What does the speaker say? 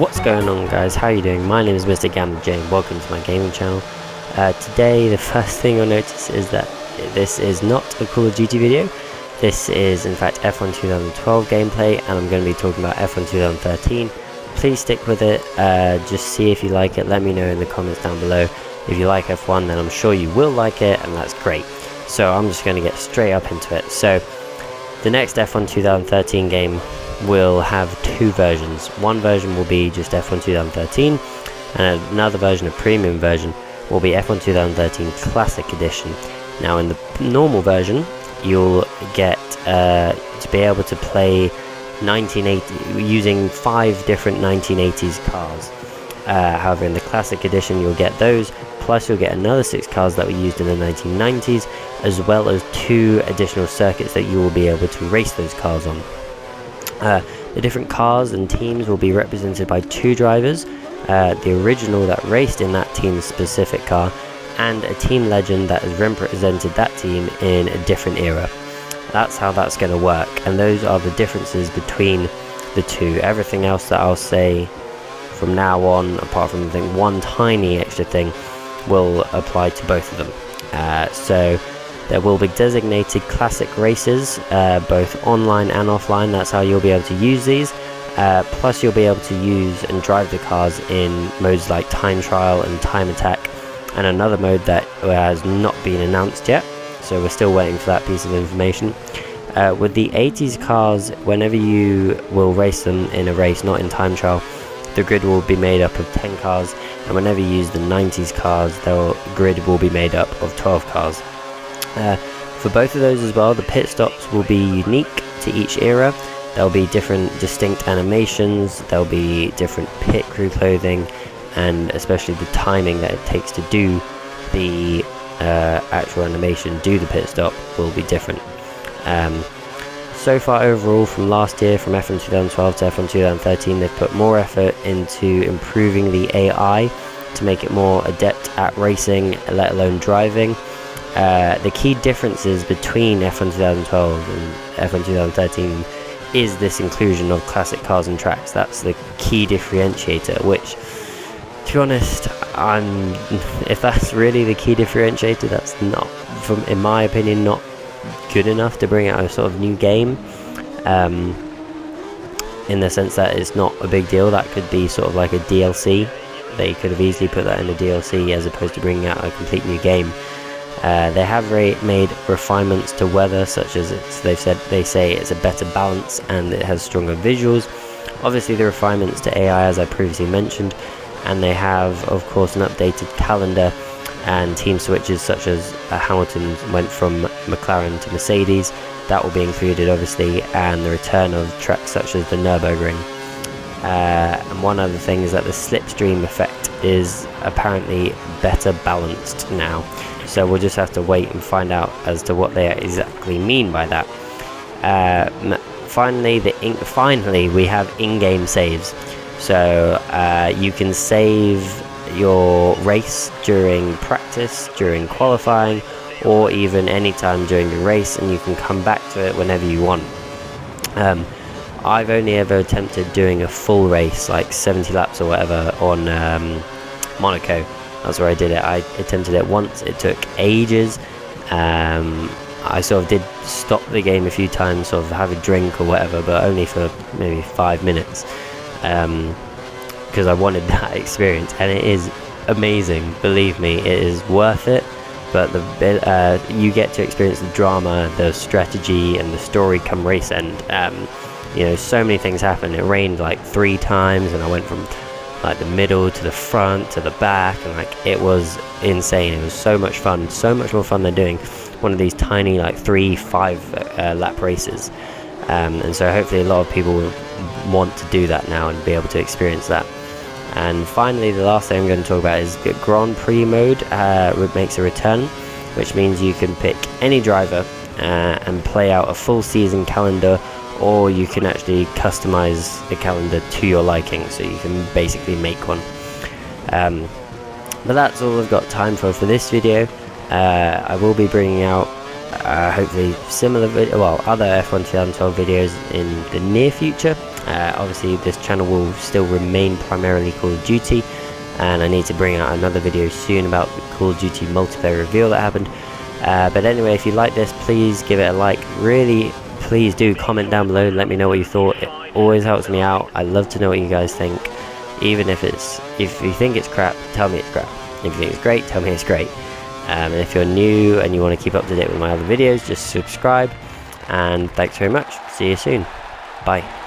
What's going on, guys? How are you doing? My name is MrGamblerJ and welcome to my gaming channel. Today the first thing you'll notice is that this is not a Call of Duty video. This is in fact F1 2012 gameplay, and I'm going to be talking about F1 2013. Please stick with it, just see if you like it. Let me know in the comments down below. If you like F1, then I'm sure you will like it, and that's great. So I'm just going to get straight up into it. So the next F1 2013 game will have two versions. One version will be just F1 2013, and another version, a premium version, will be F1 2013 Classic Edition. Now in the normal version, you'll get to be able to play 1980 using 5 different 1980s cars. However, in the Classic Edition, you'll get those, plus you'll get another 6 cars that were used in the 1990s, as well as 2 additional circuits that you will be able to race those cars on. The different cars and teams will be represented by 2 drivers, the original that raced in that team's specific car, and a team legend that has represented that team in a different era. That's how that's going to work, and those are the differences between the two. Everything else that I'll say from now on, apart from I think one tiny extra thing, will apply to both of them. So there will be designated classic races, both online and offline. That's how you'll be able to use these. Plus you'll be able to use and drive the cars in modes like time trial and time attack, and another mode that has not been announced yet, so we're still waiting for that piece of information. With the 80s cars, whenever you will race them in a race, not in time trial, the grid will be made up of 10 cars, and whenever you use the 90s cars, the grid will be made up of 12 cars. For both of those as well, the pit stops will be unique to each era. There'll be different distinct animations, there'll be different pit crew clothing, and especially the timing that it takes to do the actual animation, do the pit stop, will be different. So far overall, from last year, from F1 2012 to F1 2013, they've put more effort into improving the AI to make it more adept at racing, let alone driving. The key differences between F1 2012 and F1 2013 is this inclusion of classic cars and tracks. That's the key differentiator, which, to be honest, if that's really the key differentiator, that's not, in my opinion, not good enough to bring out a sort of new game, in the sense that it's not a big deal. That could be sort of like a DLC. They could have easily put that in a DLC as opposed to bringing out a complete new game. They have made refinements to weather, such as they say it's a better balance and it has stronger visuals. Obviously the refinements to AI, as I previously mentioned, and they have of course an updated calendar and team switches, such as Hamilton went from McLaren to Mercedes. That will be included obviously, and the return of tracks such as the Nürburgring. And one other thing is that the slipstream effect is apparently better balanced now. So we'll just have to wait and find out as to what they exactly mean by that. Finally, we have in-game saves. So you can save your race during practice, during qualifying, or even anytime during the race, and you can come back to it whenever you want. I've only ever attempted doing a full race, like 70 laps or whatever, on Monaco. That's where I did it. I attempted it once. It took ages. I sort of did stop the game a few times, sort of have a drink or whatever, but only for maybe 5 minutes, because I wanted that experience, and it is amazing. Believe me, it is worth it. But you get to experience the drama, the strategy, and the story come race end. You know, so many things happen. It rained like 3 times, and I went from like the middle to the front to the back, and like it was insane. It was so much fun, so much more fun than doing one of these tiny like 3-5 lap races. And so hopefully a lot of people will want to do that now and be able to experience that. And finally, the last thing I'm going to talk about is Grand Prix mode makes a return, which means you can pick any driver and play out a full season calendar, or you can actually customize the calendar to your liking, so you can basically make one. But that's all I've got time for this video. I will be bringing out hopefully similar other F1 2012 videos in the near future. Obviously this channel will still remain primarily Call of Duty, and I need to bring out another video soon about the Call of Duty multiplayer reveal that happened. But anyway, if you like this, please give it a like. Really, please do comment down below, let me know what you thought. It always helps me out. I love to know what you guys think. Even if you think it's crap, tell me it's crap. If you think it's great, tell me it's great. And if you're new and you want to keep up to date with my other videos, just subscribe. And thanks very much. See you soon. Bye.